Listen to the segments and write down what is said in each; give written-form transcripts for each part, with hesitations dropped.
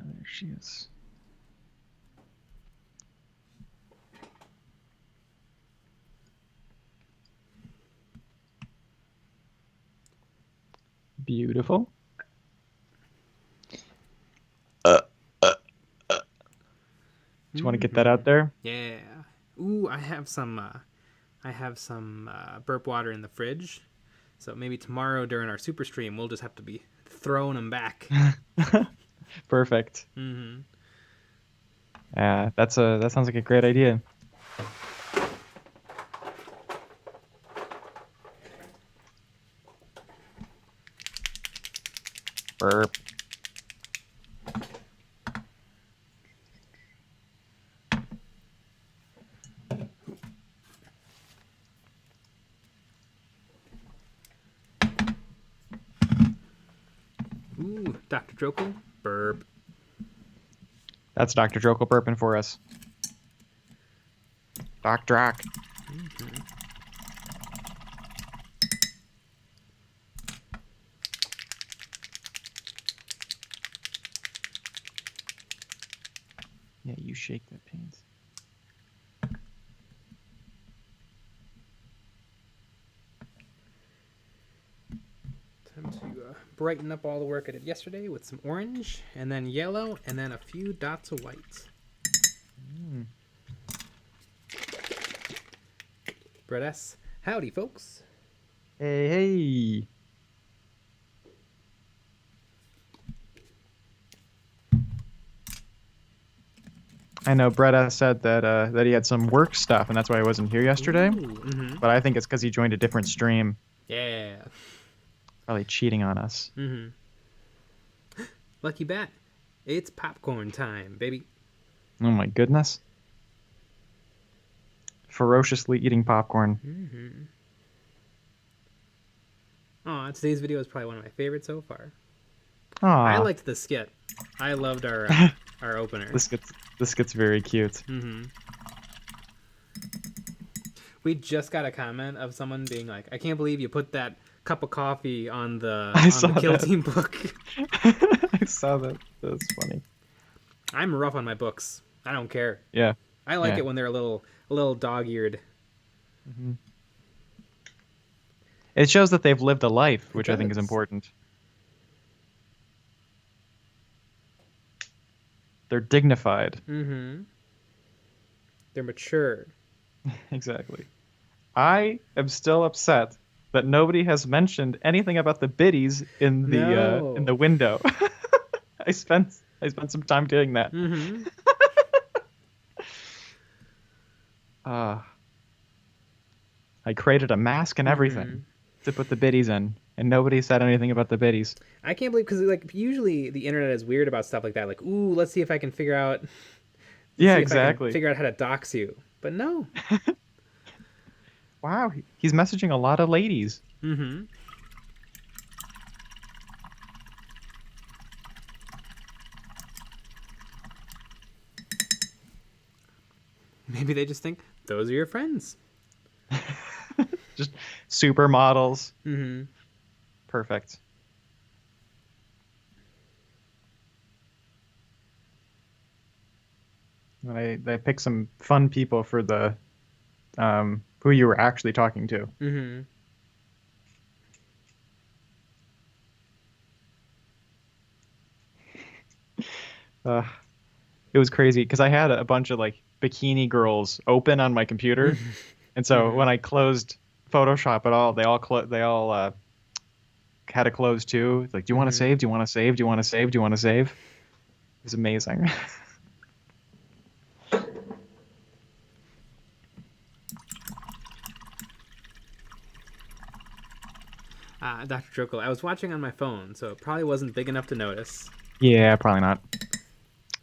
There she is. Beautiful. Do you want to get that out there? Yeah. Ooh, I have some burp water in the fridge. So maybe tomorrow during our super stream, we'll just have to be throwing them back. Perfect. Mm-hmm. That sounds like a great idea. Burp. Ooh, Dr. Drokel, burp. That's Dr. Drokel burping for us. Doc Drac. Mm-hmm. Yeah, you shake that paint. Time to brighten up all the work I did yesterday with some orange, and then yellow, and then a few dots of white. Brett S. Howdy, folks. Hey, hey. I know Brett said that he had some work stuff, and that's why he wasn't here yesterday. Mm-hmm. But I think it's because he joined a different stream. Yeah. Probably cheating on us. Mm-hmm. Lucky Bat, it's popcorn time, baby. Oh my goodness. Ferociously eating popcorn. Mm-hmm. Oh, today's video is probably one of my favorites so far. Aww. I liked the skit. I loved our opener. This gets very cute. Mm-hmm. We just got a comment of someone being like, "I can't believe you put that cup of coffee on the Kill Team book." I saw that. That's funny. I'm rough on my books. I don't care. Yeah. I like it when they're a little dog-eared. Mm-hmm. It shows that they've lived a life, which I think is important. They're dignified. Mm-hmm. They're mature. Exactly. I am still upset that nobody has mentioned anything about the biddies in the window. I spent some time doing that. Mm-hmm. I created a mask and everything to put the biddies in, and nobody said anything about the biddies. I can't believe, because like usually the internet is weird about stuff like that. Like, ooh, let's see if I can figure out. Yeah, exactly. Figure out how to dox you, but no. Wow, he's messaging a lot of ladies. Mm-hmm. Maybe they just think those are your friends. Just supermodels. Mm-hmm. Perfect. They picked some fun people for the who you were actually talking to. Mm-hmm. It was crazy because I had a bunch of like bikini girls open on my computer, and so when I closed Photoshop at all, they all had to close too. It's like, do you want to save? Do you want to save? Do you want to save? Do you want to save? It was amazing. Dr. Drokel, I was watching on my phone, so it probably wasn't big enough to notice. Yeah, probably not.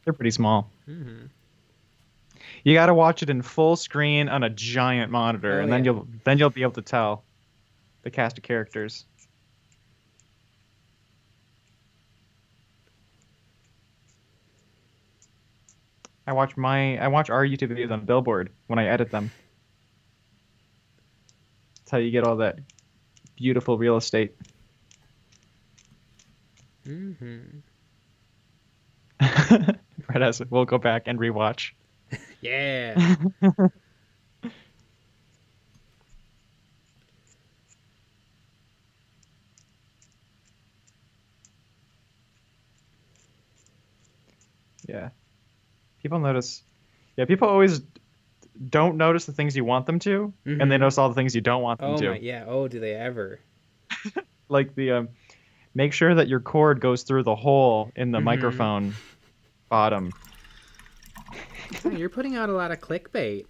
They're pretty small. Mm-hmm. You got to watch it in full screen on a giant monitor, and then you'll be able to tell the cast of characters. I watch our YouTube videos on Billboard when I edit them. That's how you get all that beautiful real estate. Mm-hmm. Brett has. We'll go back and rewatch. Yeah. Yeah. People notice. Yeah, people always don't notice the things you want them to, and they notice all the things you don't want them Oh my, to. yeah. Oh, do they ever? Like the make sure that your cord goes through the hole in the microphone bottom. Oh, you're putting out a lot of clickbait.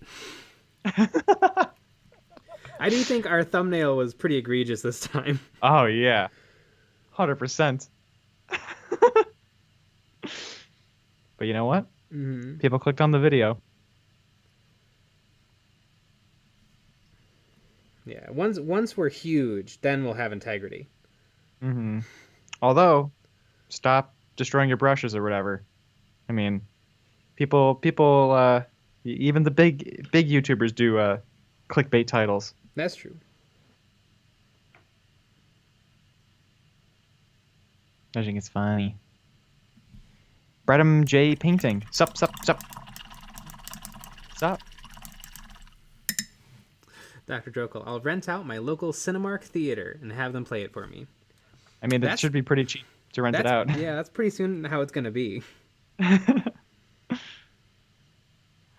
I do think our thumbnail was pretty egregious this time. Oh yeah, 100%. But you know what? People clicked on the video. Yeah. Once we're huge, then we'll have integrity. Although, stop destroying your brushes or whatever. I mean, people, even the big YouTubers do clickbait titles. That's true. I think it's funny. Bredham J Painting. Sup. Dr. Jokel, I'll rent out my local Cinemark theater and have them play it for me. I mean, that should be pretty cheap to rent it out. Yeah, that's pretty soon how it's going to be.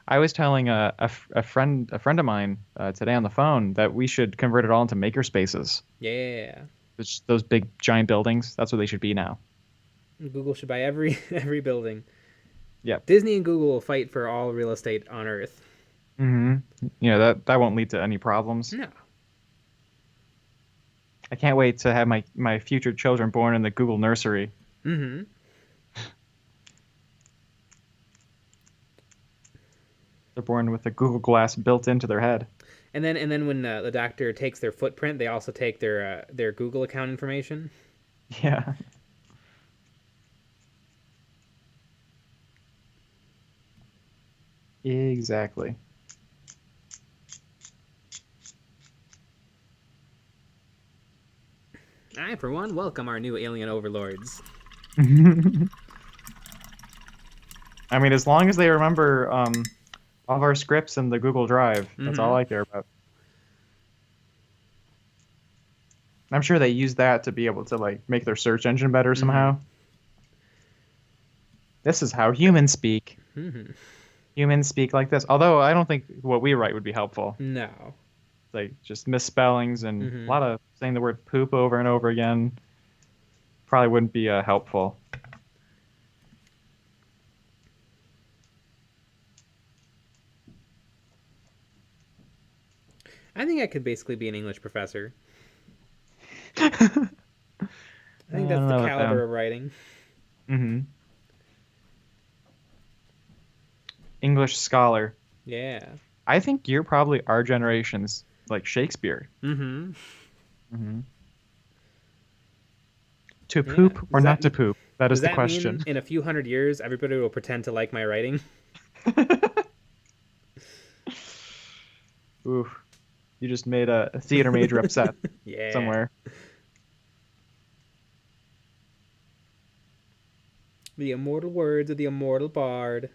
I was telling a friend of mine today on the phone that we should convert it all into maker spaces. Yeah. Those big giant buildings. That's what they should be now. Google should buy every building. Yeah. Disney and Google will fight for all real estate on Earth. You know, that won't lead to any problems. No. I can't wait to have my future children born in the Google nursery. They're born with the Google Glass built into their head. And then when the doctor takes their footprint, they also take their Google account information. Yeah. Exactly. I, for one, welcome our new alien overlords. I mean, as long as they remember all of our scripts in the Google Drive, that's all I care about. I'm sure they use that to be able to like make their search engine better somehow. This is how humans speak. Humans speak like this. Although I don't think what we write would be helpful. No. Like just misspellings and a lot of saying the word poop over and over again probably wouldn't be helpful. I think I could basically be an English professor. I think that's the caliber of writing. English scholar. Yeah. I think you're probably our generation's like Shakespeare. To poop or not to poop? That is the question. Mean in a few hundred years, everybody will pretend to like my writing? Ooh, you just made a theater major upset somewhere. The immortal words of the immortal bard.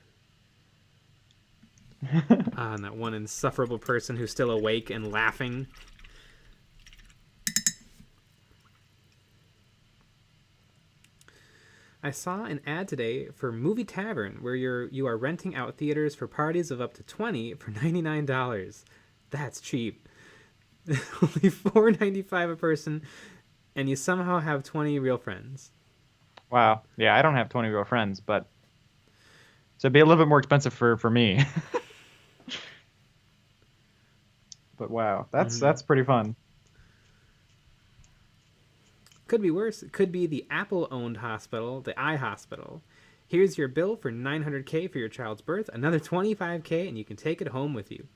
And that one insufferable person who's still awake and laughing. I saw an ad today for Movie Tavern where you are renting out theaters for parties of up to 20 for $99. That's cheap. Only $4.95 a person, and you somehow have 20 real friends. Wow. Yeah, I don't have 20 real friends, but so it'd be a little bit more expensive for me. But wow, that's pretty fun. Could be worse. It could be the Apple-owned hospital, the Eye Hospital. Here's your bill for $900K for your child's birth, another $25K, and you can take it home with you.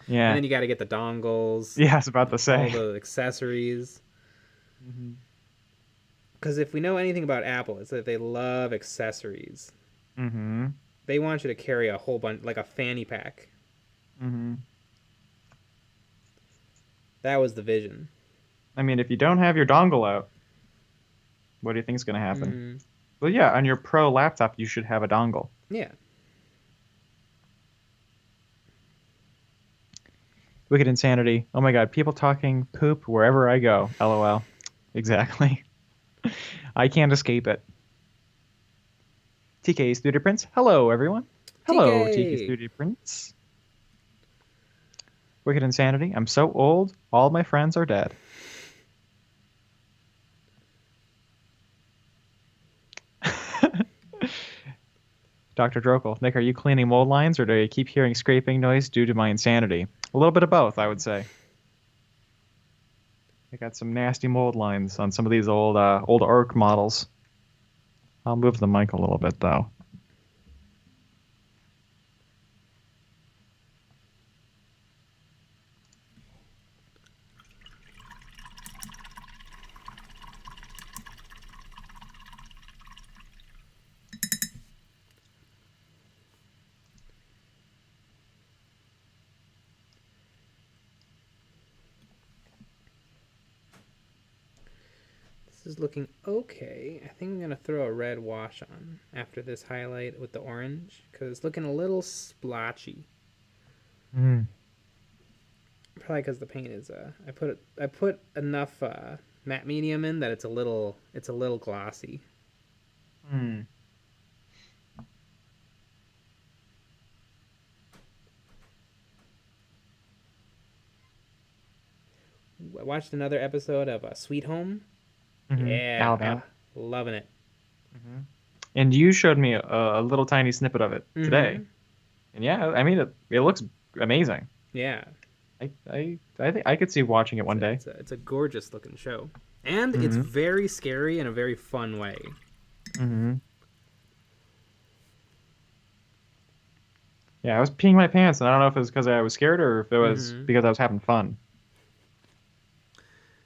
Yeah. And then you got to get the dongles. Yeah, I was about to say. All the accessories. Because if we know anything about Apple, it's that they love accessories. They want you to carry a whole bunch, like a fanny pack. That was the vision. I mean, if you don't have your dongle out, what do you think is going to happen? Well, yeah, on your pro laptop, you should have a dongle. Yeah. Wicked insanity. Oh my god, people talking poop wherever I go. LOL. Exactly. I can't escape it. TK Studio Prince. Hello, everyone. Hello, TK TK. Studio Prince. Wicked insanity. I'm so old. All my friends are dead. Dr. Drokel. Nick, are you cleaning mold lines, or do you keep hearing scraping noise due to my insanity? A little bit of both, I would say. I got some nasty mold lines on some of these old ARC models. I'll move the mic a little bit, though. This is looking okay. I think I'm going to throw a red wash on after this highlight with the orange because it's looking a little splotchy. Mm. Probably because the paint is I put enough matte medium in that it's a little glossy. Mm. I watched another episode of Sweet Home. Mm-hmm. Yeah, Alabama. loving it. Mm-hmm. And you showed me a little tiny snippet of it today. And yeah, I mean, it looks amazing. Yeah. I think I could see watching it one day. It's a gorgeous looking show. And Mm-hmm. it's very scary in a very fun way. Mm-hmm. Yeah, I was peeing my pants, and I don't know if it was because I was scared or if it was because I was having fun.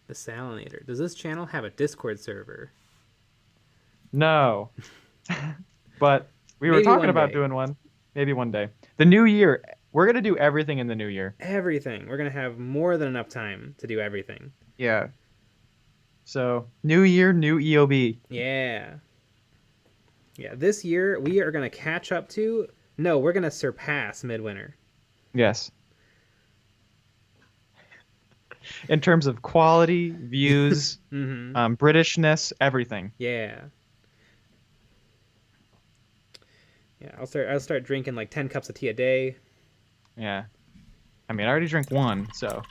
The Salinator. Does this channel have a Discord server? No. But we were Maybe talking one about day. doing one. Maybe one day. The new year. We're going to do everything in the new year. Everything. We're going to have more than enough time to do everything. Yeah. So, new year, new EOB. Yeah. Yeah, this year we are going to catch up to... No, we're going to surpass Midwinter. Yes. In terms of quality, views, Britishness, everything. Yeah. Yeah, I'll start drinking like 10 cups of tea a day. Yeah. I mean, I already drink one, so.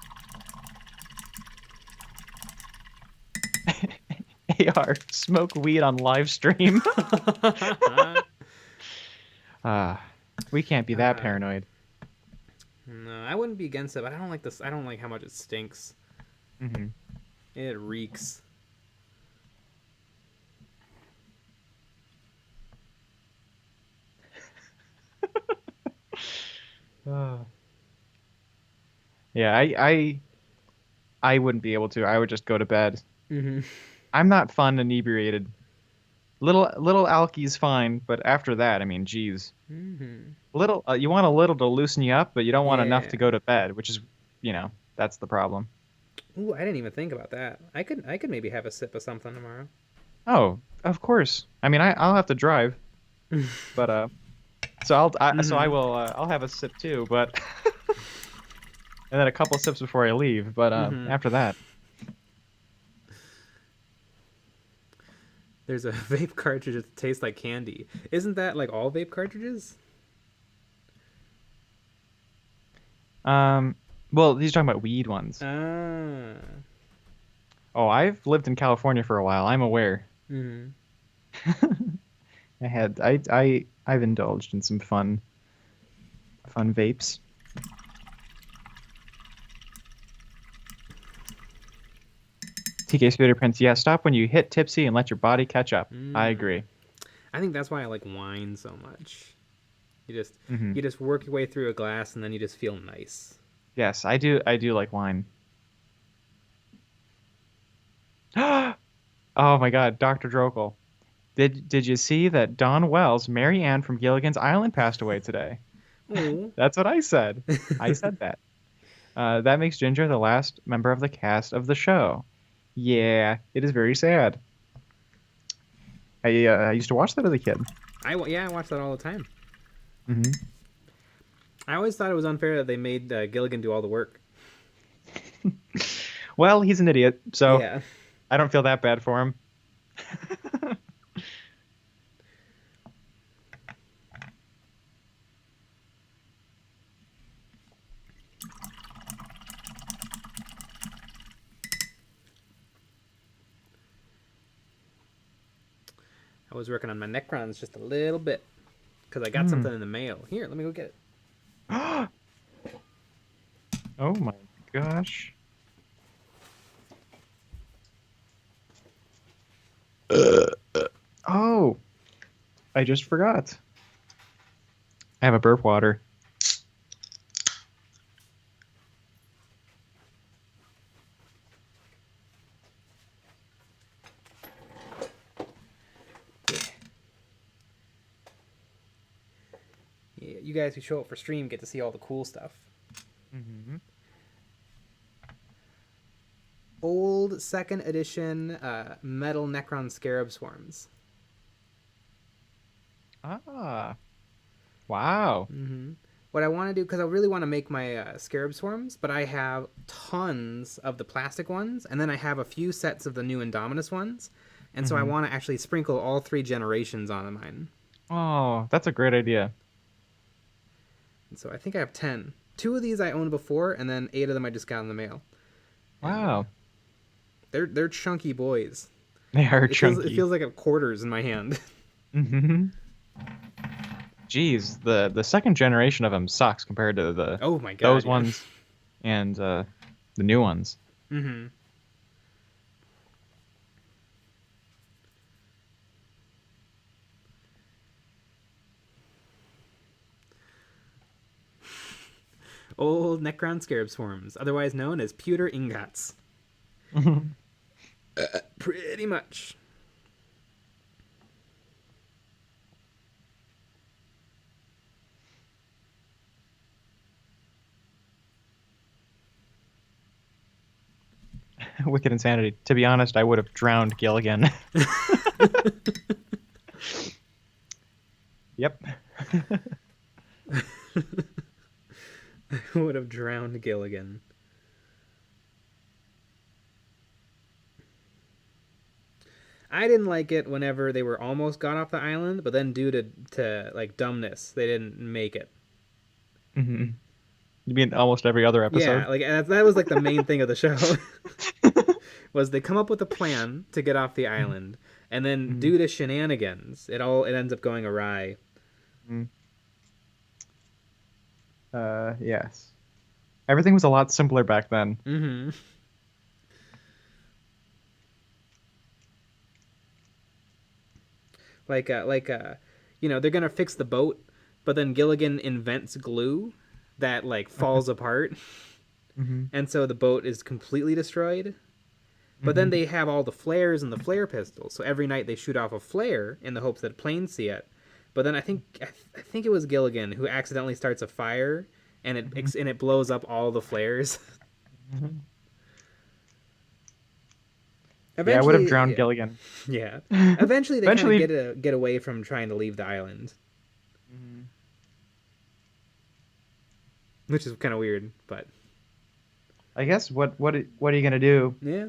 AR, smoke weed on live stream. We can't be that paranoid. No, I wouldn't be against it, but I don't like this. I don't like how much it stinks. Mm-hmm. It reeks. Yeah, I wouldn't be able to. I would just go to bed. Mm-hmm. I'm not fun inebriated. Little alky's fine, but after that, I mean, geez. Mm-hmm. Little, you want a little to loosen you up, but you don't want enough to go to bed, which is, that's the problem. Ooh, I didn't even think about that. I could maybe have a sip of something tomorrow. Oh, of course. I mean, I'll have to drive, but so I'll have a sip too, but and then a couple sips before I leave, but after that. There's a vape cartridge that tastes like candy. Isn't that like all vape cartridges? Well, he's talking about weed ones. Ah. Oh, I've lived in California for a while. I'm aware. Mm-hmm. I've indulged in some fun vapes. TK Scooter Prince, yeah, stop when you hit tipsy and let your body catch up. I agree. I think that's why I like wine so much. You just work your way through a glass and then you just feel nice. Yes, I do like wine. Oh my God, Dr. Drokel. Did you see that Dawn Wells, Mary Ann from Gilligan's Island, passed away today? Ooh. That's what I said. I said that. That makes Ginger the last member of the cast of the show. Yeah, it is very sad. I used to watch that as a kid. I watch that all the time. Hmm. I always thought it was unfair that they made Gilligan do all the work. Well, he's an idiot, so Yeah. I don't feel that bad for him. I was working on my Necrons just a little bit because I got Hmm. something in the mail. Here, let me go get it. Oh my gosh. Oh, I just forgot. I have a burp water. Yeah, you guys who show up for stream get to see all the cool stuff. Mm-hmm. Old second edition metal Necron Scarab Swarms. Ah, wow. Mm-hmm. What I want to do, because I really want to make my Scarab Swarms, but I have tons of the plastic ones, and then I have a few sets of the new Indominus ones, and so I want to actually sprinkle all 3 generations onto mine. Oh, that's a great idea. And so I think I have 10. 2 of these I owned before, and then 8 of them I just got in the mail. Wow. They're chunky boys. They are It chunky. feels like a quarters in my hand. Mm-hmm. Geez, the second generation of them sucks compared to the Oh my god. those ones and the new ones. Mm-hmm. Old Necron Scarab Swarms, otherwise known as pewter ingots. Pretty much. Wicked insanity. To be honest, I would have drowned Gilligan. Yep. I would have drowned Gilligan. I didn't like it whenever they were almost got off the island, but then due to like dumbness, they didn't make it. Mm-hmm. You mean almost every other episode? Yeah, like that was like the main thing of the show. Was they come up with a plan to get off the island, and then due to shenanigans, it ends up going awry. Yes. Everything was a lot simpler back then. Mm-hmm. They're gonna fix the boat, but then Gilligan invents glue that like falls apart, and so the boat is completely destroyed. But then they have all the flares and the flare pistols, so every night they shoot off a flare in the hopes that planes see it. But then I think it was Gilligan who accidentally starts a fire, and it blows up all the flares. Yeah, I would have drowned Gilligan. Yeah. Eventually, they kind of get away from trying to leave the island, which is kind of weird. But I guess what are you gonna do? Yeah.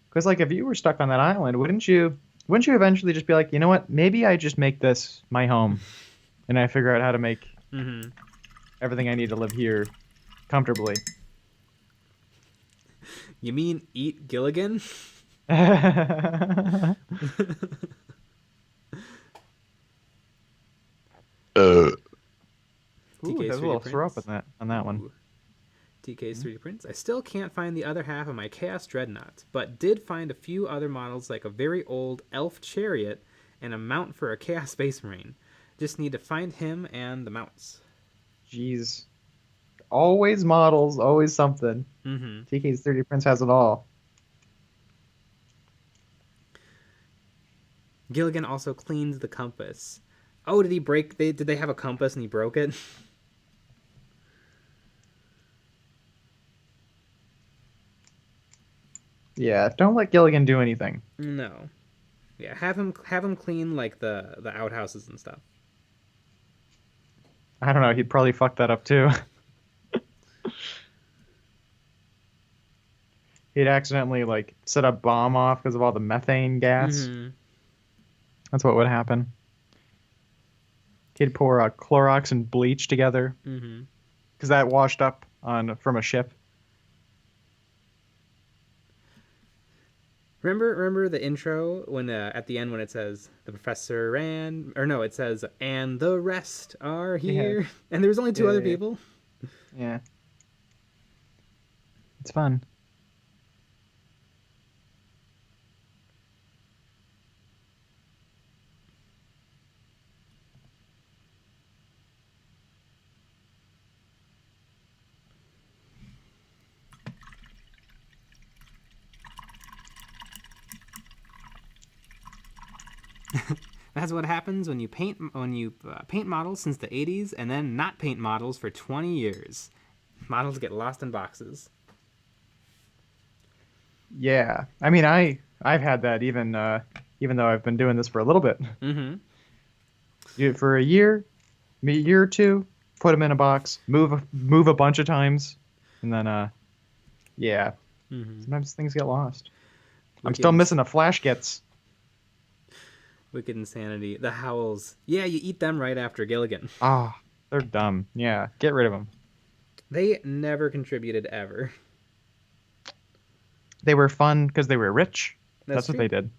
Because like if you were stuck on that island, wouldn't you eventually just be like, you know what? Maybe I just make this my home, and I figure out how to make everything I need to live here comfortably. You mean eat Gilligan? Ooh, TK's there's a little throw up on that one. TK's 3D prints. I still can't find the other half of my Chaos Dreadnought, but did find a few other models like a very old Elf Chariot and a mount for a Chaos Space Marine. Just need to find him and the mounts. Jeez. Always models, always something. TK's 3D prints has it all. Gilligan also cleaned the compass. Oh, did he break? Did they have a compass and he broke it? Yeah, don't let Gilligan do anything. No. Yeah, have him clean like the outhouses and stuff. I don't know. He'd probably fuck that up too. He'd accidentally like set a bomb off because of all the methane gas. Mm-hmm. That's what would happen. He'd pour Clorox and bleach together Mm-hmm. because that washed up on from a ship. Remember the intro when at the end when it says the professor ran, or no, it says and the rest are here, and there was only two other people. Yeah, it's fun. That's what happens when you paint models since the 80s and then not paint models for 20 years. Models get lost in boxes. Yeah, I mean, I've had that even though I've been doing this for a little bit. Mm-hmm. For a year or two, put them in a box, move a bunch of times, and then yeah, sometimes things get lost. I'm still missing a flash gets. Wicked Insanity. The Howls. Yeah, you eat them right after Gilligan. Ah, they're dumb. Yeah, get rid of them. They never contributed ever. They were fun because they were rich. That's what true. they did.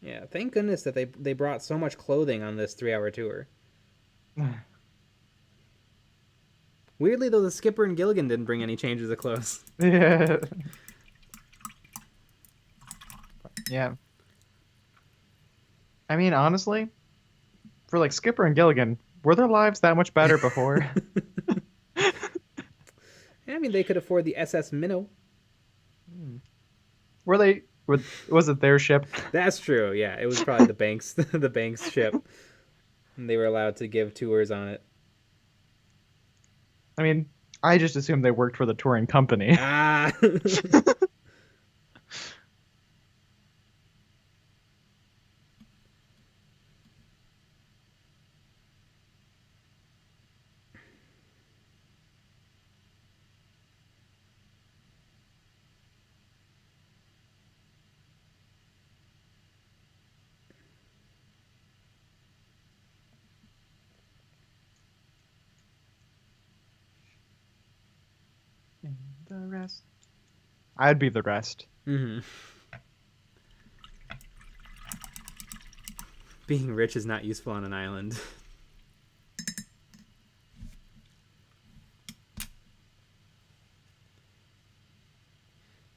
Yeah, thank goodness that they brought so much clothing on this 3-hour tour. Weirdly, though, the skipper and Gilligan didn't bring any changes of clothes. Yeah. Yeah. I mean, honestly, for like Skipper and Gilligan, were their lives that much better before? I mean, they could afford the SS Minnow. Were they? Was it their ship? That's true. Yeah, it was probably the bank's the bank's ship, and they were allowed to give tours on it. I mean, I just assumed they worked for the touring company. Ah. The rest. I'd be the rest. Mm-hmm. Being rich is not useful on an island.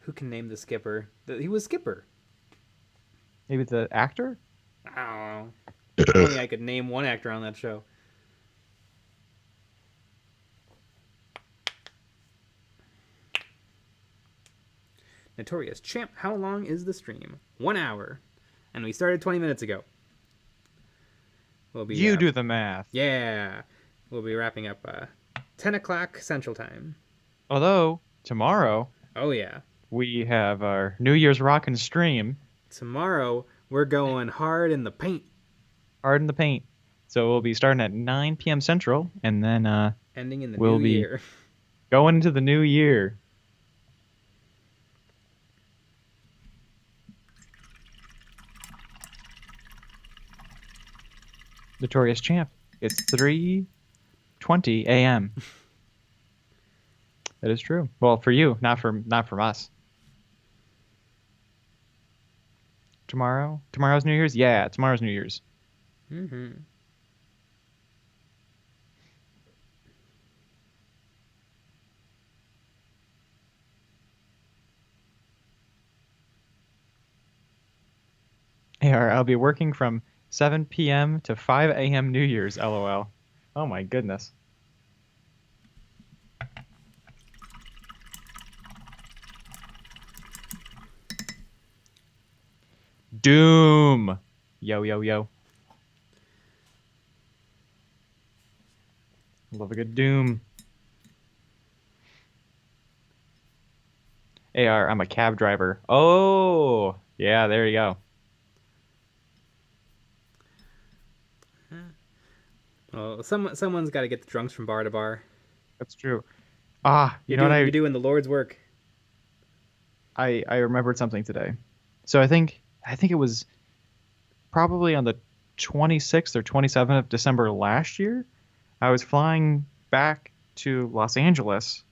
Who can name the skipper? He was skipper. Maybe the actor? I don't know. Only I could name one actor on that show. Notorious Champ, how long is the stream? 1 hour. And we started 20 minutes ago. We'll be, you do the math. Yeah. We'll be wrapping up 10 o'clock Central Time. Although, tomorrow... Oh, yeah. We have our New Year's Rockin' stream. Tomorrow, we're going hard in the paint. Hard in the paint. So we'll be starting at 9 p.m. Central, and then ending in the new year. Going into the new year. Notorious Champ. It's 3:20 a.m. That is true. Well, for you, not from us. Tomorrow's New Year's? Yeah, tomorrow's New Year's. Mm-hmm. I'll be working from 7 p.m. to 5 a.m. New Year's, LOL. Oh my goodness. Doom. Yo, yo, yo. Love a good Doom. AR, I'm a cab driver. Oh, yeah, there you go. Well, someone's got to get the drunks from bar to bar. That's true. Ah, you know what You're doing the Lord's work. I remembered something today. So I think it was probably on the 26th or 27th of December last year. I was flying back to Los Angeles,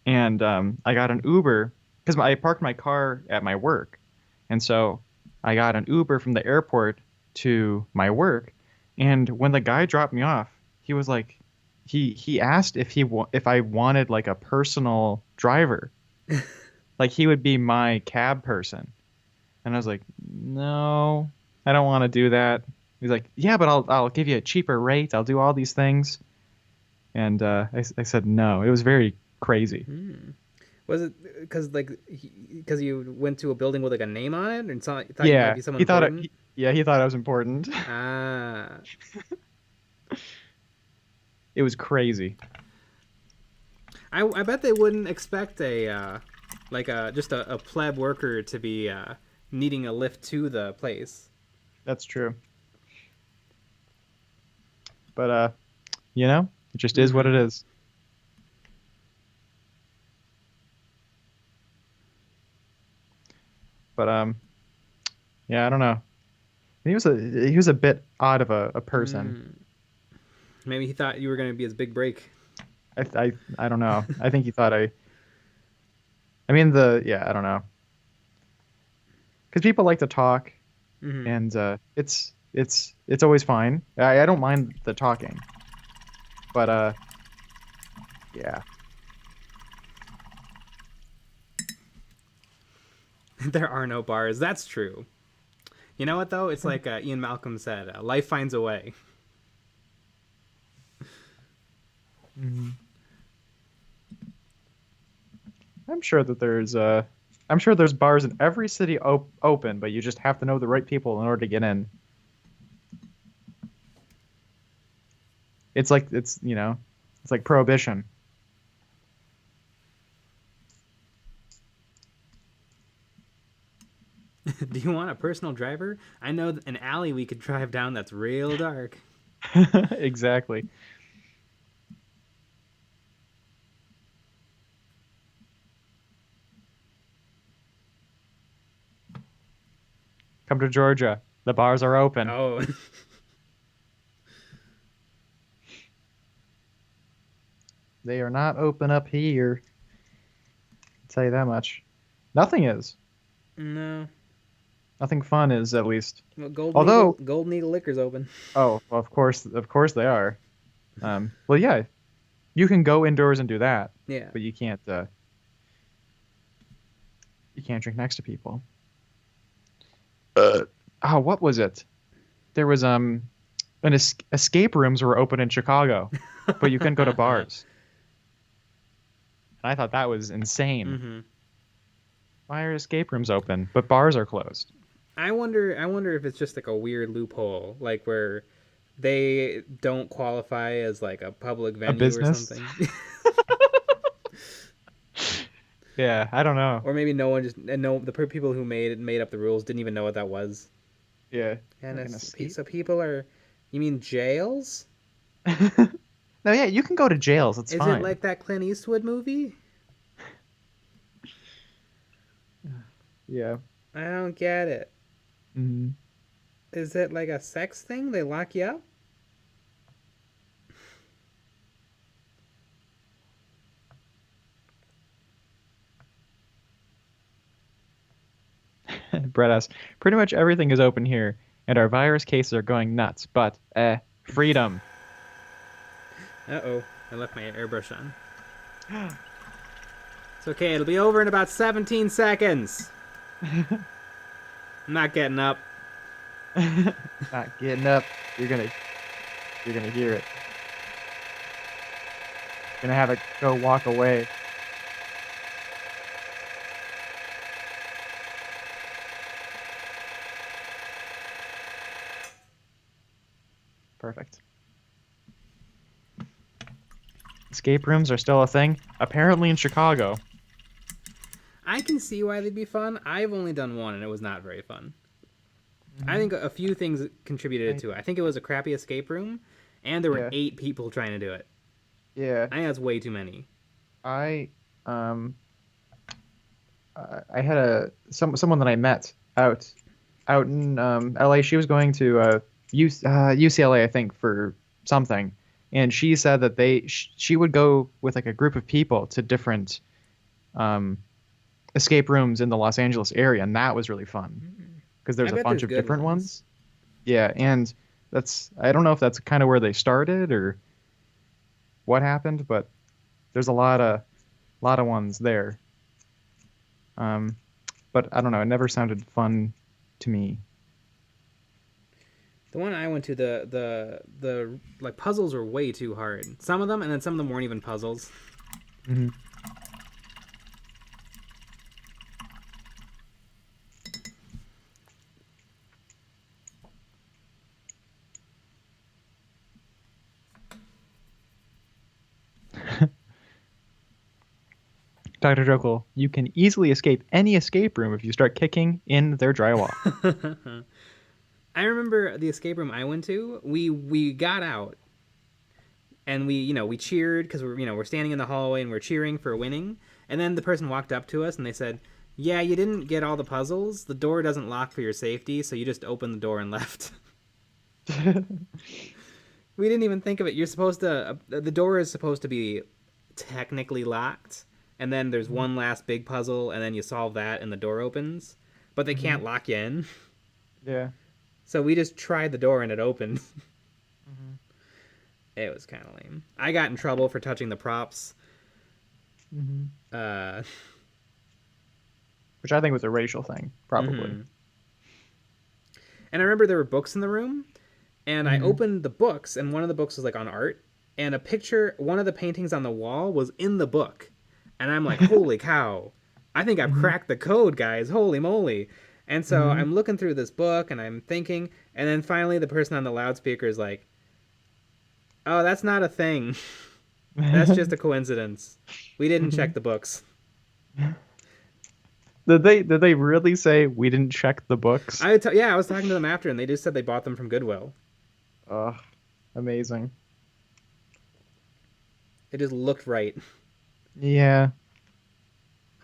and I got an Uber because I parked my car at my work, and so I got an Uber from the airport to my work. And when the guy dropped me off, he was like, he asked if I wanted like a personal driver, like he would be my cab person. And I was like, no, I don't want to do that. He's like, yeah, but I'll give you a cheaper rate. I'll do all these things. And I said no. It was very crazy. Was it because you went to a building with like a name on it and thought you might Yeah, be someone he thought important? he thought I was important. Ah, It was crazy. I bet they wouldn't expect just a pleb worker to be needing a lift to the place. That's true. But it just is what it is. But yeah, I don't know. He was a bit odd of a person. Maybe he thought you were going to be his big break. I don't know. I think he thought I mean I don't know. Because people like to talk, and it's always fine. I don't mind the talking, but yeah. There are no bars. That's true. You know what though? It's like Ian Malcolm said, "Life finds a way." Mhm. I'm sure there's bars in every city open, but you just have to know the right people in order to get in. It's like prohibition. Do you want a personal driver? I know an alley we could drive down that's real dark. Exactly. Come to Georgia. The bars are open. Oh, They are not open up here. I'll tell you that much. Nothing is. no. Nothing fun is, at least. Well, Although, Golden Eagle Liquor's open. oh, well, of course they are. Well, yeah, you can go indoors and do that, Yeah. but you can't drink next to people. Oh, what was it? There was escape rooms were open in Chicago, but you couldn't go to bars. And I thought that was insane. Why are escape rooms open, but bars are closed? I wonder if it's just like a weird loophole, like where they don't qualify as like a public A venue or business? something. Yeah, I don't know. Or maybe no one just and no the people who made up the rules didn't even know what that was. Yeah. And Like an escape? so people are, you mean jails? No, yeah, you can go to jails. It's Is fine. it like that Clint Eastwood movie? Yeah. I don't get it. Mhm. Is it like a sex thing? They lock you up? Brett asks, pretty much everything is open here, and our virus cases are going nuts, but, freedom. Uh-oh. I left my airbrush on. It's okay. It'll be over in about 17 seconds. I'm not getting up. Not getting up. You're gonna hear it. Gonna have it go walk away. Perfect. escape rooms are still a thing. Apparently in Chicago. I can see why they'd be fun. I've only done one, and it was not very fun. I think a few things contributed to it. I think it was a crappy escape room, and there were 8 people trying to do it. Yeah. I think that's way too many. I had someone that I met out in LA. She was going to UCLA, I think, for something, and she said that she would go with like a group of people to different escape rooms in the Los Angeles area, and that was really fun because there's a bunch of different ones. Yeah, and I don't know if that's kind of where they started or what happened, but there's a lot of ones there. But I don't know, it never sounded fun to me. The one I went to, the like puzzles were way too hard. Some of them, and then some of them weren't even puzzles. Mm-hmm. Dr. Jokel, you can easily escape any escape room if you start kicking in their drywall. I remember the escape room I went to. We got out, and we cheered because we're standing in the hallway and we're cheering for winning. And then the person walked up to us and they said, "Yeah, you didn't get all the puzzles. The door doesn't lock for your safety, so you just opened the door and left." We didn't even think of it. You're supposed to. The door is supposed to be technically locked, and then there's one last big puzzle, and then you solve that, and the door opens. But they can't lock you in. Yeah. So we just tried the door and it opened. It was kind of lame. I got in trouble for touching the props. Which I think was a racial thing, probably. And I remember there were books in the room, and I opened the books, and one of the books was like on art, and a picture, one of the paintings on the wall was in the book. And I'm like, holy cow. I think I've cracked the code, guys. Holy moly. And so I'm looking through this book and I'm thinking, and then finally the person on the loudspeaker is like, "Oh, that's not a thing. That's just a coincidence. We didn't check the books." Did they really say we didn't check the books? Yeah, I was talking to them after, and they just said they bought them from Goodwill. Amazing. It just looked right. Yeah.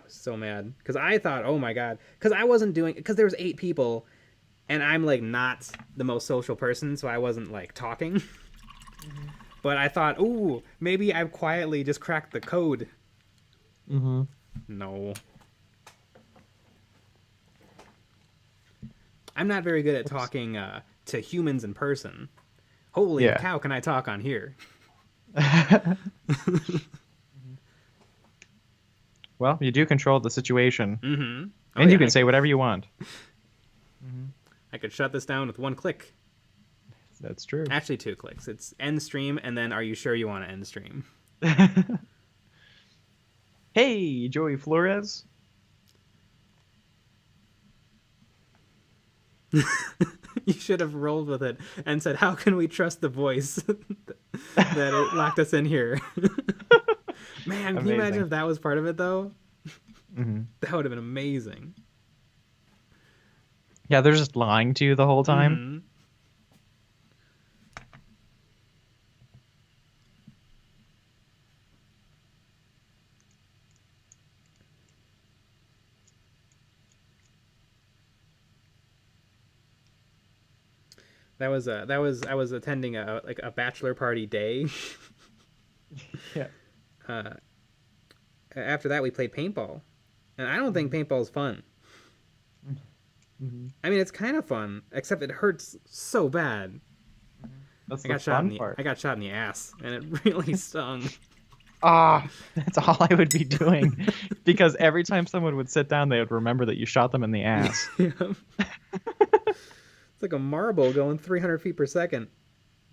So mad because I thought, oh my god, because I wasn't doing, because there was 8 people and I'm like not the most social person, so I wasn't like talking. But I thought, ooh, maybe I've quietly just cracked the code. No, I'm not very good at talking to humans in person. Holy cow, can I talk on here? Well, you do control the situation. And you can say whatever you want. I could shut this down with 1 click. That's true. Actually, 2 clicks. It's end stream, and then are you sure you want to end stream? Hey, Joey Flores. You should have rolled with it and said, how can we trust the voice that it locked us in here? Man, can you imagine if that was part of it, though? That would have been amazing. Yeah, they're just lying to you the whole time. I was attending a bachelor party day. Yeah. After that, we played paintball, and I don't think paintball's fun. I mean, it's kind of fun, except it hurts so bad. That's the fun part. I got shot in the ass, and it really stung. That's all I would be doing, because every time someone would sit down, they would remember that you shot them in the ass. It's like a marble going 300 feet per second.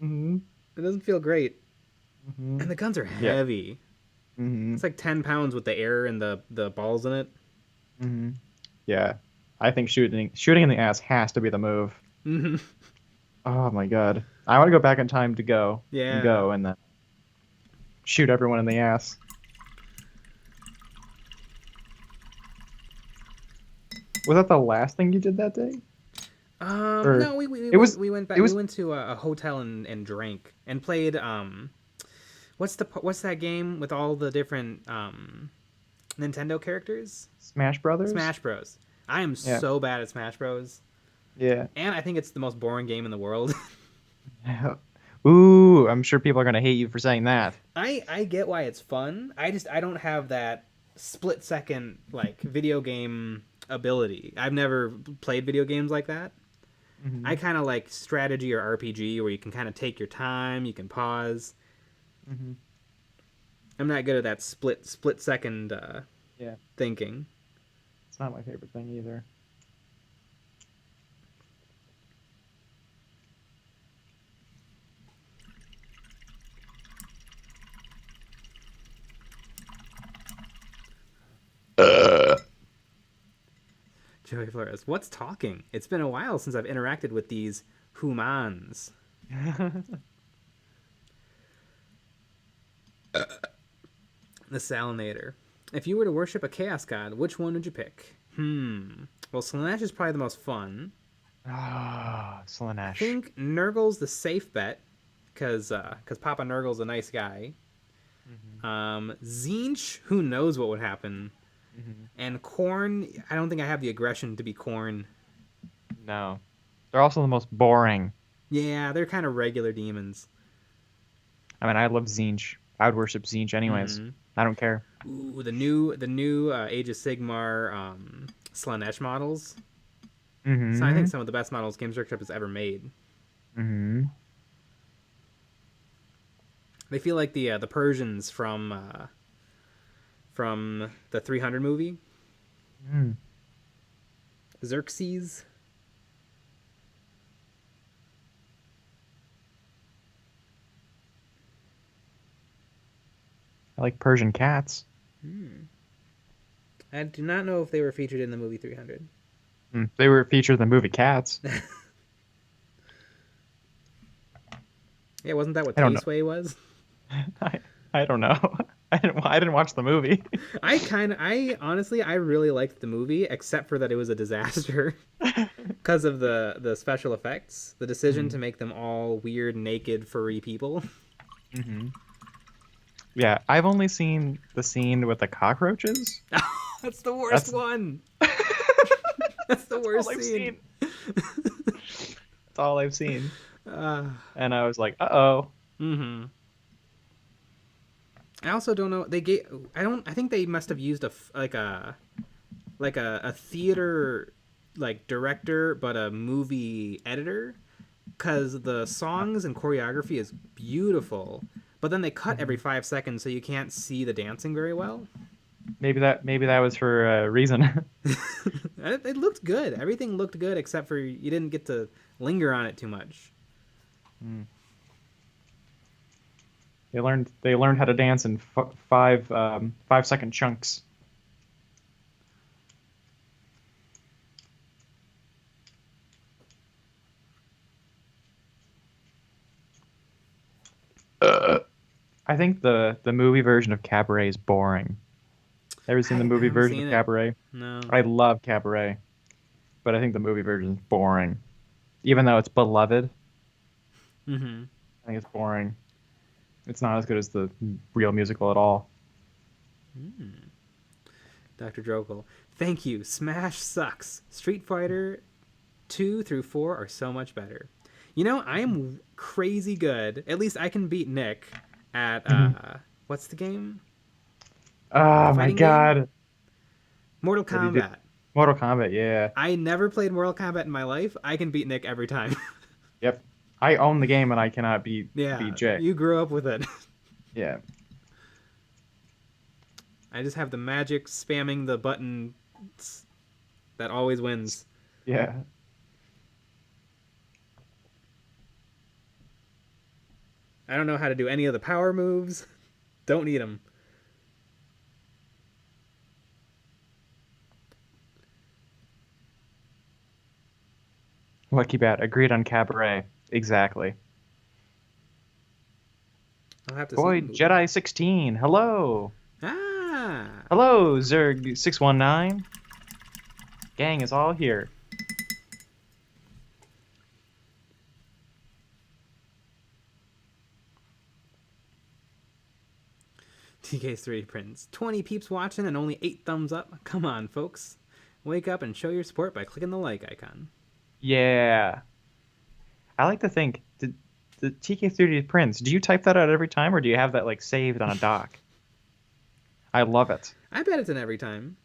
It doesn't feel great. And the guns are heavy. It's like 10 pounds with the air and the balls in it. Yeah. I think shooting in the ass has to be the move. Oh my god. I want to go back in time to go. Yeah. And go and then. shoot everyone in the ass. Was that the last thing you did that day? Or No, we it went was we went back. it We was went to a hotel and drank and played. What's that game with all the different Nintendo characters? Smash Brothers? Smash Bros. I am Yeah. so bad at Smash Bros. Yeah. And I think it's the most boring game in the world. Ooh, I'm sure people are gonna hate you for saying that. I get why it's fun. I don't have that split second like video game ability. I've never played video games like that. Hmm. I kind of like strategy or RPG where you can kind of take your time, you can pause. Hmm. I'm not good at that split second Yeah, thinking. it's not my favorite thing either. Joey Flores, what's talking? It's been a while since I've interacted with these humans. The Salinator. If you were to worship a chaos god, which one would you pick? Well, Slanesh is probably the most fun. Ah, I Slanesh. think Nurgle's the safe bet, because Papa Nurgle's a nice guy. Zinch, who knows what would happen. And Corn, I don't think I have the aggression to be Corn. No, they're also the most boring. Yeah, they're kind of regular demons. I mean, I love Zinch. I would worship Zinch anyways. I don't care. Ooh, the new Age of Sigmar Slanesh models. Mm-hmm. So I think some of the best models Games Workshop has ever made. Mm-hmm. They feel like the Persians from the 300 movie. Mm. Xerxes. I like Persian cats. I do not know if they were featured in the movie 300. They were featured in the movie Cats. Yeah, wasn't that what I don't know. Tay was? I don't know. I didn't watch the movie. I honestly, I really liked the movie, except for that it was a disaster because of the special effects. The decision to make them all weird, naked, furry people. Mm-hmm. Yeah, I've only seen the scene with the cockroaches. That's the worst one. That's the worst All I've scene. That's all I've seen. Uh, And I was like, uh-oh. I also don't know. They gave. I think they must have used a theater like director, but a movie editor, because the songs and choreography is beautiful. But then they cut every 5 seconds, so you can't see the dancing very well. Maybe that was for a reason. It looked good. Everything looked good, except for you didn't get to linger on it too much. They learned how to dance in 5 second chunks. I think the movie version of Cabaret is boring. Ever seen the movie version of Cabaret? No. I love Cabaret, but I think the movie version is boring. Even though it's beloved, I think it's boring. It's not as good as the real musical at all. Dr. Drokel. Thank you. Smash sucks. Street Fighter 2 through 4 are so much better. You know, I am crazy good. At least I can beat Nick at what's the game? Oh my god. Game? Mortal Kombat. Mortal Kombat, yeah. I never played Mortal Kombat in my life. I can beat Nick every time. Yep. I own the game and I cannot beat Jay. You grew up with it. Yeah. I just have the magic spamming the button that always wins. Yeah. I don't know how to do any of the power moves. Don't need them. Lucky Bat agreed on Cabaret. Exactly. I'll have to see Boy, the movie. Jedi 16. Hello. Ah. Hello, Zerg 619. Gang is all here. TK's 3D prints. 20 peeps watching and only 8 thumbs up. Come on, folks. Wake up and show your support by clicking the like icon. Yeah. I like to think, the TK3D prints, do you type that out every time, or do you have that like saved on a doc? I love it. I bet it's an every time.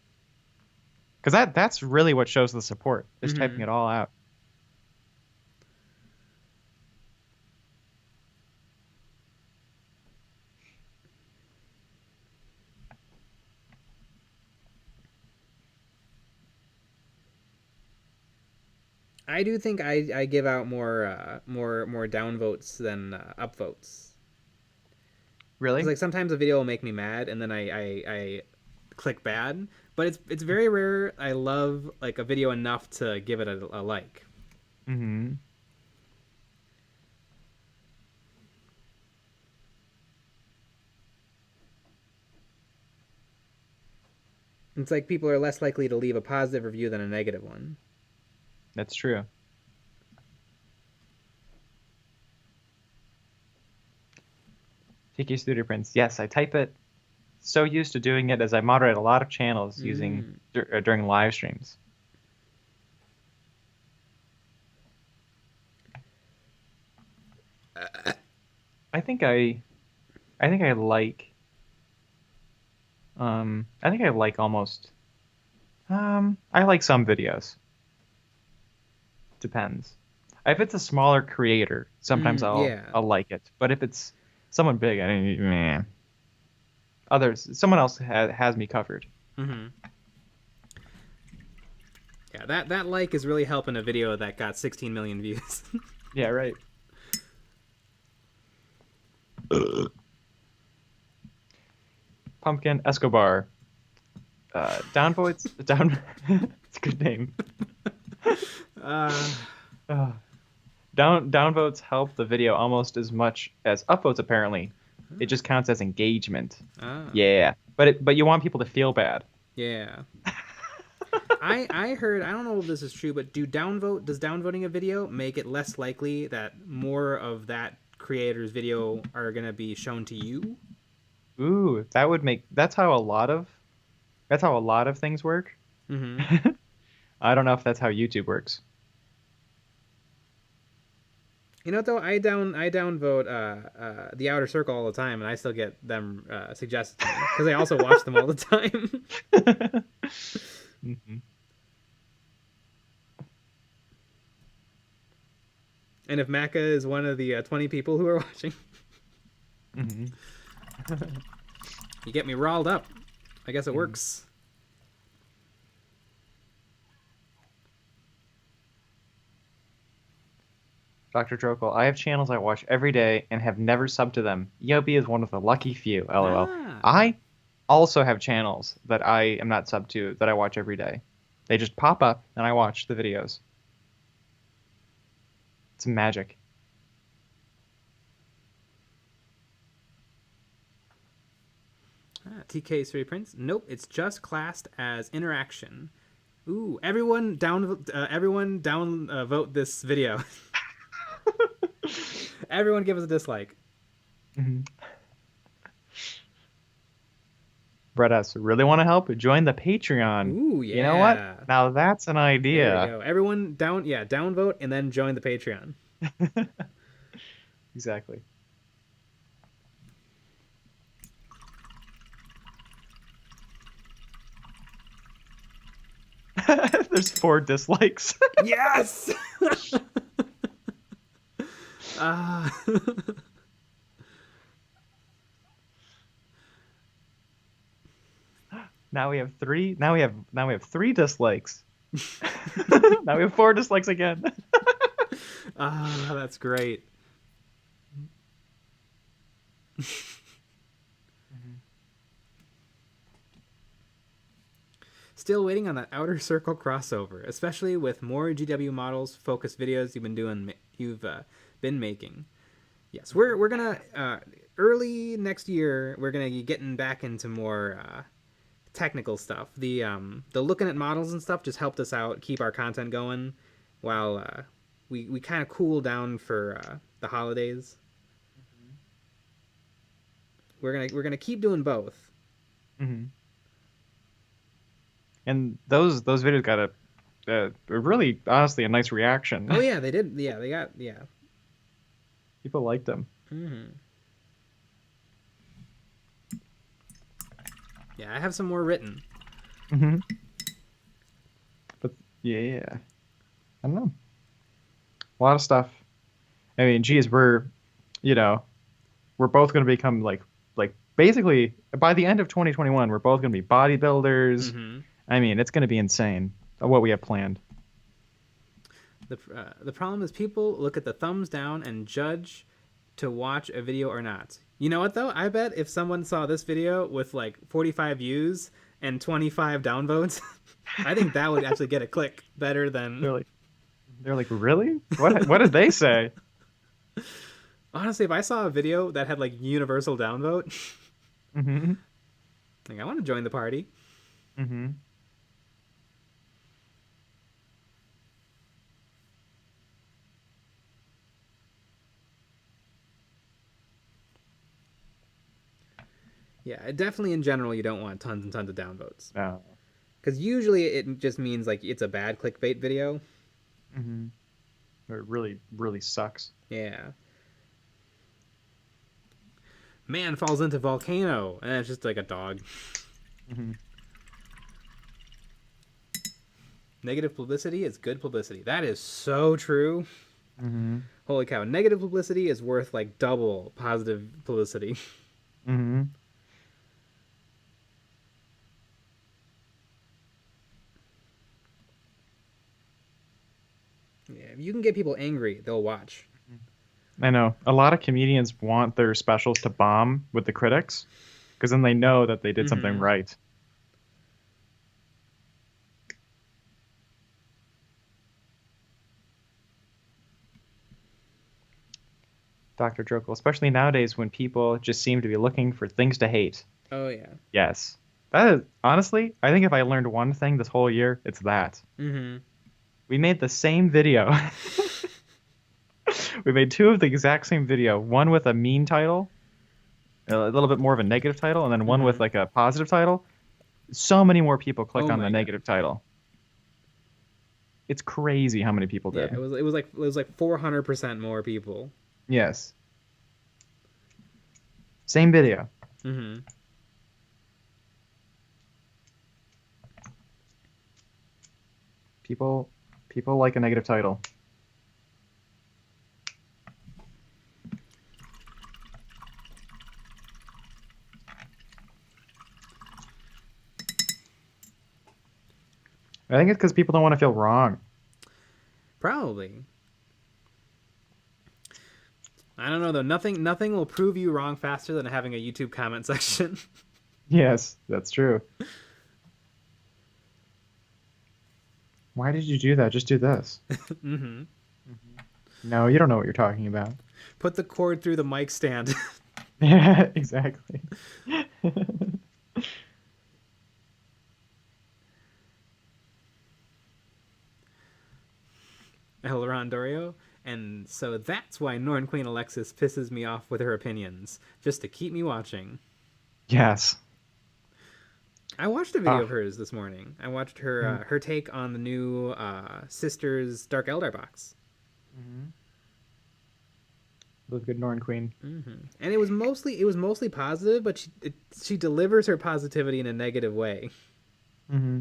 Because that's really what shows the support, is typing it all out. I do think I give out more downvotes than upvotes. Really? Like sometimes a video will make me mad and then I click bad, but it's very rare I love like a video enough to give it a like. Mm-hmm. It's like people are less likely to leave a positive review than a negative one. That's true. TK Studio Prints. Yes, I type it. So used to doing it as I moderate a lot of channels using during live streams. I think I like. I think I like almost. I like some videos. Depends. If it's a smaller creator, sometimes I'll like it. But if it's someone big, man. Someone else has me covered. Mm-hmm. Yeah, that like is really helping a video that got 16 million views. Yeah, right. Pumpkin Escobar. Downvotes. It's a good name. Downvotes help the video almost as much as upvotes. Apparently, it just counts as engagement. Yeah, but you want people to feel bad. Yeah. I heard, I don't know if this is true, but does downvoting a video make it less likely that more of that creator's video are gonna be shown to you? Ooh, that's how a lot of things work. Mm-hmm. I don't know if that's how YouTube works. You know what though, I downvote the Outer Circle all the time, and I still get them suggested to me because I also watch them all the time. Mm-hmm. And if Macca is one of the 20 people who are watching, you get me riled up. I guess it works. Dr. Trokel, I have channels I watch every day and have never subbed to them. EOB is one of the lucky few, LOL. I also have channels that I am not subbed to that I watch every day. They just pop up and I watch the videos. It's magic. TK 3 prints. Nope, it's just classed as interaction. Ooh, everyone downvote this video. Everyone give us a dislike. Mm-hmm. Brett S. Really want to help? Join the Patreon. Ooh, yeah. You know what? Now that's an idea. There we go. Everyone downvote and then join the Patreon. Exactly. There's 4 dislikes. Yes. Now we have 3. Now we have 3 dislikes. Now we have 4 dislikes again. That's great. Still waiting on that Outer Circle crossover, especially with more GW models focused videos you've been making. Yes, we're gonna early next year, we're gonna be getting back into more technical stuff. The looking at models and stuff just helped us out keep our content going while we kind of cool down for the holidays. We're gonna keep doing both. Mm-hmm. And those videos got a really, honestly, a nice reaction. Oh yeah, they did. Yeah, they got People liked them. Mm-hmm. Yeah, I have some more written. Mm-hmm. But yeah, I don't know. A lot of stuff. I mean, geez, we're both going to become like basically by the end of 2021, we're both going to be bodybuilders. Mm-hmm. I mean, it's going to be insane what we have planned. The problem is people look at the thumbs down and judge to watch a video or not. You know what though? I bet if someone saw this video with like 45 views and 25 downvotes, I think that would actually get a click better than. They're like, really? What did they say? Honestly, if I saw a video that had like universal downvote, mm-hmm. like I want to join the party. Mm-hmm. Yeah, definitely in general, you don't want tons and tons of downvotes. No. Because usually it just means like it's a bad clickbait video. Mm-hmm. It really, really sucks. Yeah. Man falls into volcano, and it's just like a dog. Mm-hmm. Negative publicity is good publicity. That is so true. Mm-hmm. Holy cow. Negative publicity is worth like double positive publicity. Mm-hmm. Yeah, if you can get people angry, they'll watch. I know. A lot of comedians want their specials to bomb with the critics because then they know that they did something right. Dr. Jokel, especially nowadays when people just seem to be looking for things to hate. Oh, yeah. Yes. That is, honestly, I think if I learned one thing this whole year, it's that. Mm-hmm. We made the same video. We made two of the exact same video. One with a mean title, a little bit more of a negative title, and then one with like a positive title. So many more people click on the negative title. It's crazy how many people did. Yeah, it was like 400% more people. Yes. Same video. Mm-hmm. People like a negative title. I think it's because people don't want to feel wrong. Probably. I don't know though. Nothing will prove you wrong faster than having a YouTube comment section. Yes, that's true. Why did you do that? Just do this. Mm-hmm. No, you don't know what you're talking about. Put the cord through the mic stand. Yeah, exactly. El Rondorio. And so that's why Norn Queen Alexis pisses me off with her opinions, just to keep me watching. Yes. I watched a video of hers this morning. I watched her her take on the new Sisters Dark Eldar box. Mm-hmm. Was good Norn Queen. Mm-hmm. And it was mostly positive, but she delivers her positivity in a negative way. Mm-hmm.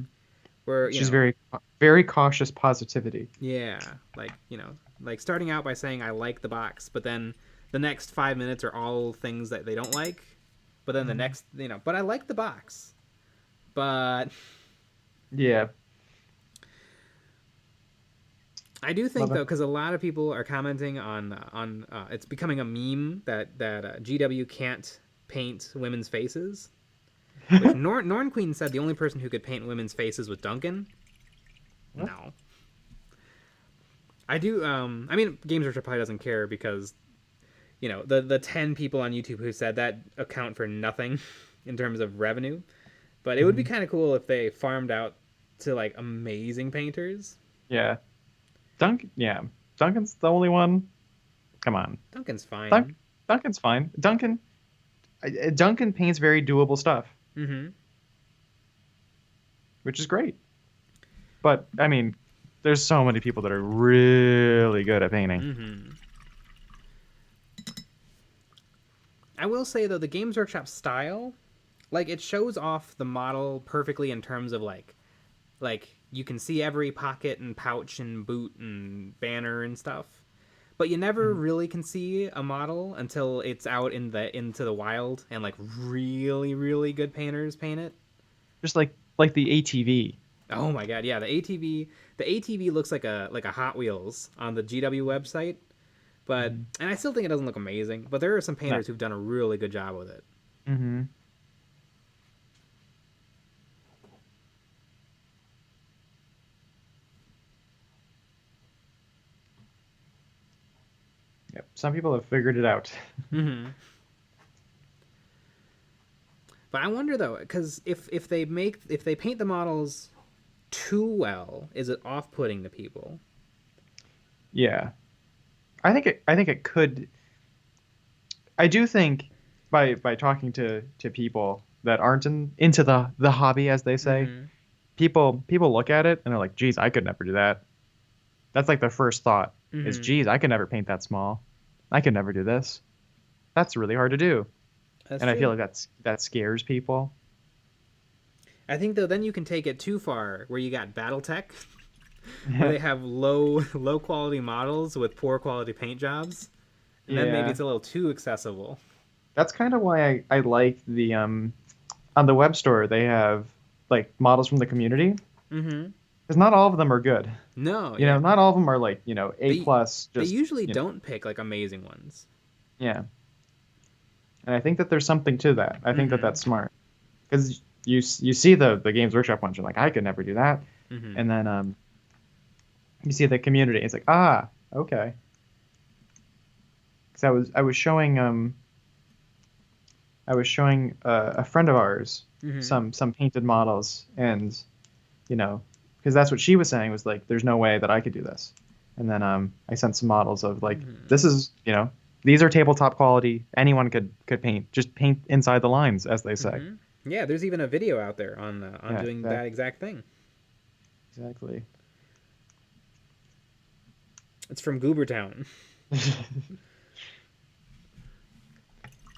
Where she's very very cautious positivity. Yeah, like starting out by saying I like the box, but then the next 5 minutes are all things that they don't like. But then the next, but I like the box. But yeah, I do think though, because a lot of people are commenting on it's becoming a meme that GW can't paint women's faces. Which Norn Queen said the only person who could paint women's faces was Duncan. What? No. I do. I mean, Games Workshop probably doesn't care because you know, the 10 people on YouTube who said that account for nothing in terms of revenue. But it would be kind of cool if they farmed out to like amazing painters. Yeah. Yeah. Duncan's the only one. Come on. Duncan's Dunk, fine. Duncan's fine. Duncan paints very doable stuff, Mm-hmm. which is great. But I mean, there's so many people that are really good at painting. Mm-hmm. I will say though, the Games Workshop style, like it shows off the model perfectly in terms of like you can see every pocket and pouch and boot and banner and stuff. But you never really can see a model until it's out into the wild and like really really good painters paint it. Just like the ATV. Oh my god, yeah, the ATV looks like a Hot Wheels on the GW website. But and I still think it doesn't look amazing, but there are some painters who've done a really good job with it. Mm-hmm. Yep. Some people have figured it out. Mm-hmm. But I wonder though, because if they paint the models too well, is it off-putting to people? Yeah. I think it could. I do think by talking to people that aren't into the hobby, as they say, Mm-hmm. people look at it and they're like, geez, I could never do that. That's like their first thought is, Mm-hmm. geez, I could never paint that small. I could never do this. That's really hard to do. That's And I feel true. like that scares people. I think though then you can take it too far, where you got BattleTech, where they have low quality models with poor quality paint jobs, and then maybe Yeah. it's a little too accessible. That's kind of why I like the on the web store they have like models from the community, Mm-hmm. because not all of them are good. No, You yeah, know, not all of them are like, A they plus. they Just usually you know, don't pick like amazing ones. yeah. And I think that there's something to that. I think that Mm-hmm. that's smart, because you see the Games Workshop ones, you're like, I could never do that, Mm-hmm. and then you see the community, it's like, ah, okay. Because I was showing a friend of ours Mm-hmm. some painted models, and because that's what she was saying, was like, there's no way that I could do this. And then I sent some models of like, Mm-hmm. this is, these are tabletop quality. Anyone could paint. Just paint inside the lines, as they say. Mm-hmm. Yeah, there's even a video out there on Yeah, doing that exact thing. exactly. It's from Goobertown.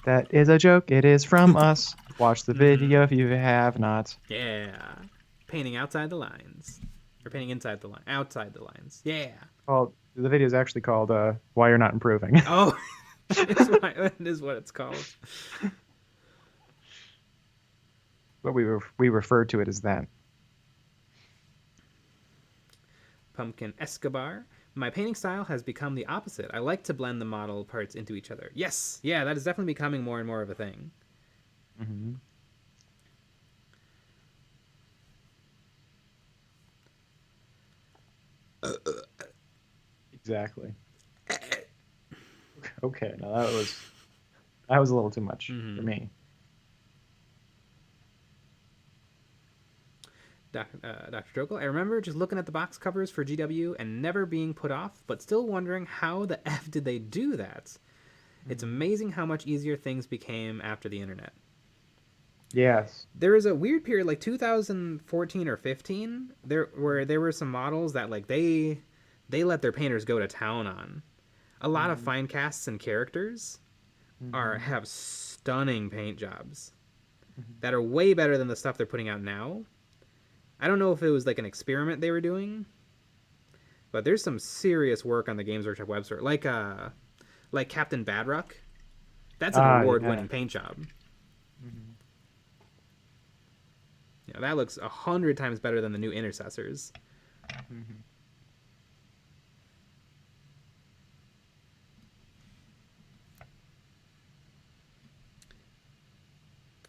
That is a joke. It is from us. Watch the Mm-hmm. video if you have not. Yeah, painting outside the lines, or painting inside the line, outside the lines. Yeah. Well, the video is actually called "Why You're Not Improving." Oh, that is what it's called. But we refer to it as that. Pumpkin Escobar. My painting style has become the opposite. I like to blend the model parts into each other. Yes, yeah, that is definitely becoming more and more of a thing. Mm-hmm. Exactly. Okay, now that was a little too much for me. Dr. Drokel, I remember just looking at the box covers for GW and never being put off, but still wondering how the F did they do that? It's amazing how much easier things became after the internet. Yes. There was a weird period, like 2014 or 15, where there were some models that like they let their painters go to town on. A lot of fine casts and characters have stunning paint jobs that are way better than the stuff they're putting out now. I don't know if it was like an experiment they were doing, but there's some serious work on the Games Workshop website, like Captain Badrock. That's an award-winning Yeah. paint job. Yeah, that looks 100 times better than the new Intercessors.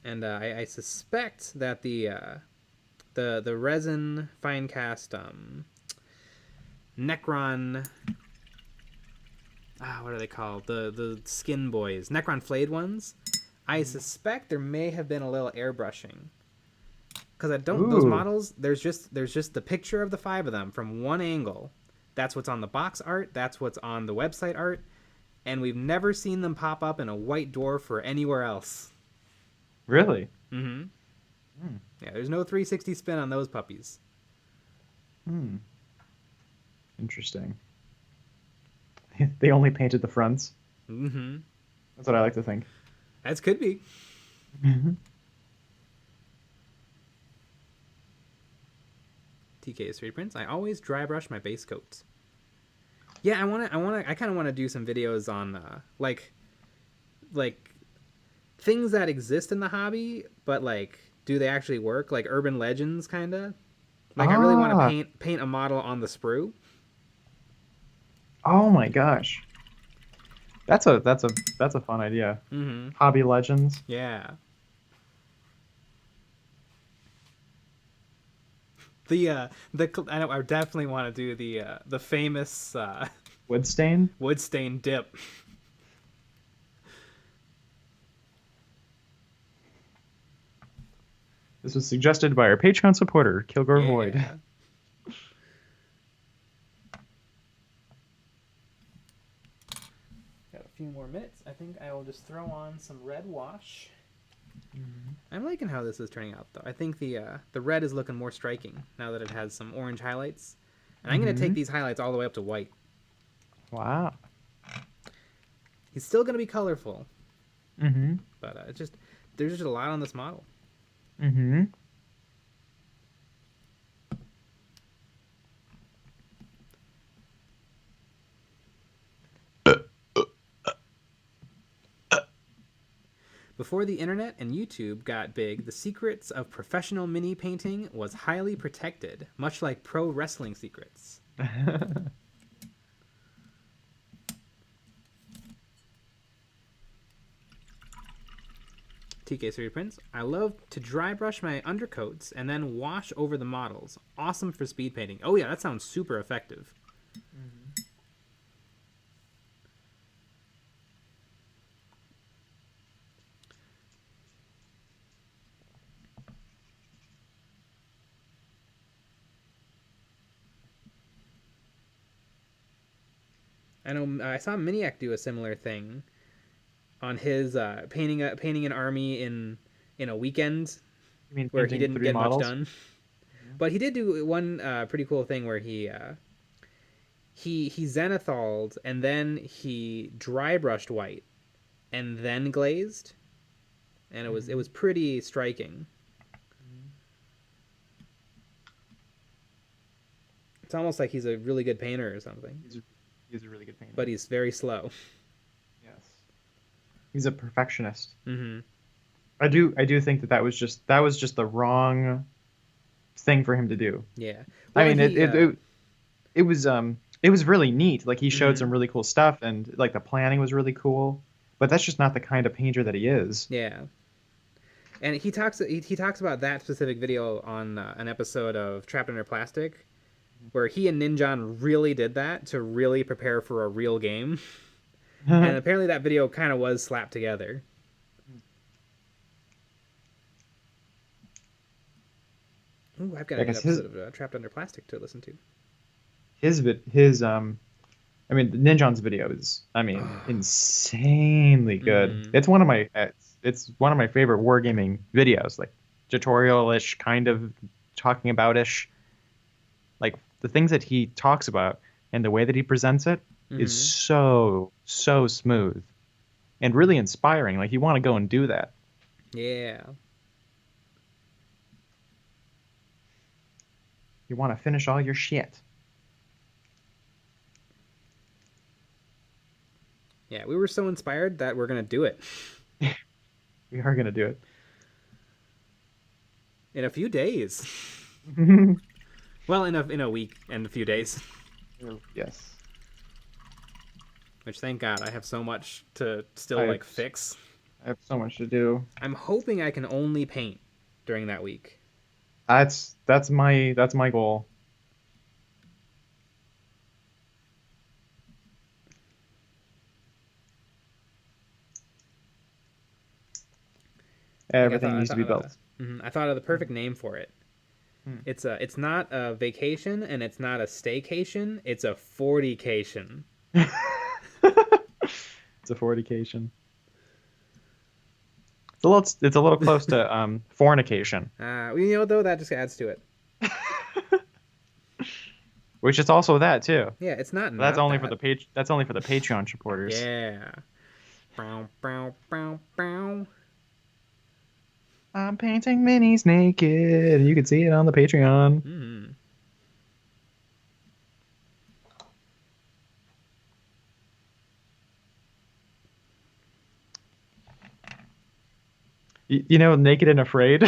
And I suspect that the resin fine cast Necron what are they called? The skin boys, Necron flayed ones. I suspect there may have been a little airbrushing, because I don't. Those Ooh, models, there's just the picture of the 5 of them from one angle. That's what's on the box art. That's what's on the website art, and we've never seen them pop up in a white dwarf or anywhere else. really? Mm-hmm. Hmm. Yeah, there's no 360 spin on those puppies. Hmm. Interesting. They only painted the fronts. Mm-hmm. That's what I like to think. As could be. TK 3 prints. I always dry brush my base coats. Yeah, I kind of want to do some videos on like things that exist in the hobby, but like, do they actually work? Like urban legends, kind of. Like, I really want to Ah, paint a model on the sprue. oh my gosh. That's a fun idea. Mm-hmm. Hobby legends. Yeah. I know I definitely want to do the famous Woodstain. wood stain dip. This was suggested by our Patreon supporter, Kilgore Void. Yeah. Got a few more minutes. I think I will just throw on some red wash. I'm liking how this is turning out, though. I think the red is looking more striking now that it has some orange highlights. And I'm going to take these highlights all the way up to white. Wow. He's still going to be colorful, Mm-hmm. but there's just a lot on this model. Mm-hmm. Before the internet and YouTube got big, the secrets of professional mini painting was highly protected, much like pro wrestling secrets. TK3 prints. I love to dry brush my undercoats and then wash over the models. Awesome for speed painting. Oh yeah, that sounds super effective. I know I saw Miniac do a similar thing on his painting an army in a weekend You mean where he painting didn't three get much models? done. But he did do one pretty cool thing where he zenithaled and then he dry brushed white and then glazed, and it was pretty striking. It's almost like he's a really good painter or something, He's a really good painter. but he's very slow. Yes. He's a perfectionist. Mm-hmm. I do think that was just the wrong thing for him to do. Yeah. I Well, mean, it was really neat. Like he showed some really cool stuff, and like the planning was really cool. But that's just not the kind of painter that he is. Yeah. And he talks about that specific video on an episode of Trapped Under Plastic, where he and Ninjon really did that to really prepare for a real game. And apparently that video kind of was slapped together. Ooh, I've got a good episode of Trapped Under Plastic to listen to. I mean, Ninjon's video is, I mean, insanely good. It's one of my favorite wargaming videos, like tutorial-ish, kind of talking about-ish. Like the things that he talks about and the way that he presents it is so smooth and really inspiring. Like you want to go and do that. Yeah. You want to finish all your shit. Yeah, we were so inspired that we're going to do it. We are going to do it. In a few days. Well, in a week and a few days. Yes. Which, thank God, I have so much to still fix. I have so much to do. I'm hoping I can only paint during that week. That's my goal. Everything needs to be built. I thought of the perfect name for it. It's not a vacation and it's not a staycation. It's a 40cation. It's a 40cation. It's a little close to fornication. Well, you know, though, that just adds to it. Which is also that too. Yeah, it's not. That's not only that. for the That's only for the Patreon supporters. Yeah. Bow, bow, bow, bow. I'm painting minis naked. You can see it on the Patreon. You know, Naked and Afraid.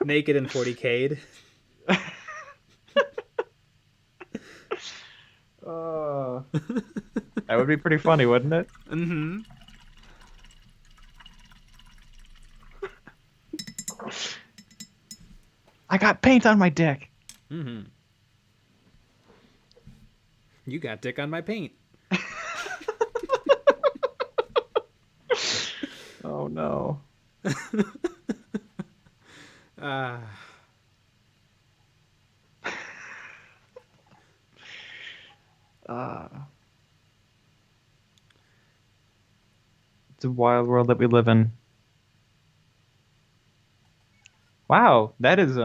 Naked and 40k'd. That would be pretty funny, wouldn't it? I got paint on my dick. You got dick on my paint. Oh no. It's a wild world that we live in. Wow, that is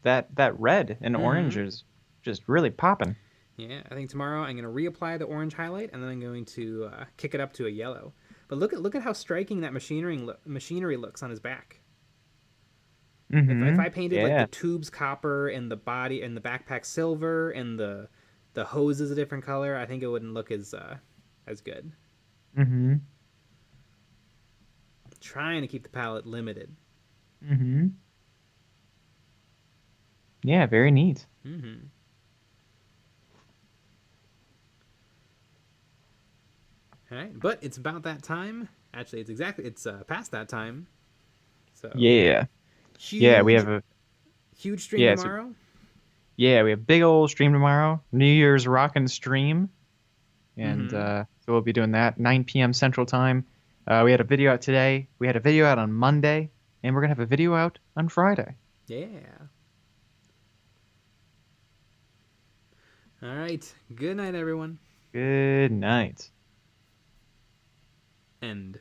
that red and orange is just really popping. Yeah, I think tomorrow I'm going to reapply the orange highlight and then I'm going to kick it up to a yellow. But look at how striking that machinery looks on his back. If I painted like the tubes copper and the body and the backpack silver and the hose is a different color, I think it wouldn't look as good. Trying to keep the palette limited. Yeah, very neat. All right, but it's about that time. Actually, it's past that time. So yeah, we have a huge stream tomorrow. We have a big old stream tomorrow. New Year's rockin' stream, and so we'll be doing that 9 p.m. Central Time. We had a video out today. We had a video out on Monday, and we're gonna have a video out on Friday. Yeah. All right. Good night, everyone. Good night. End.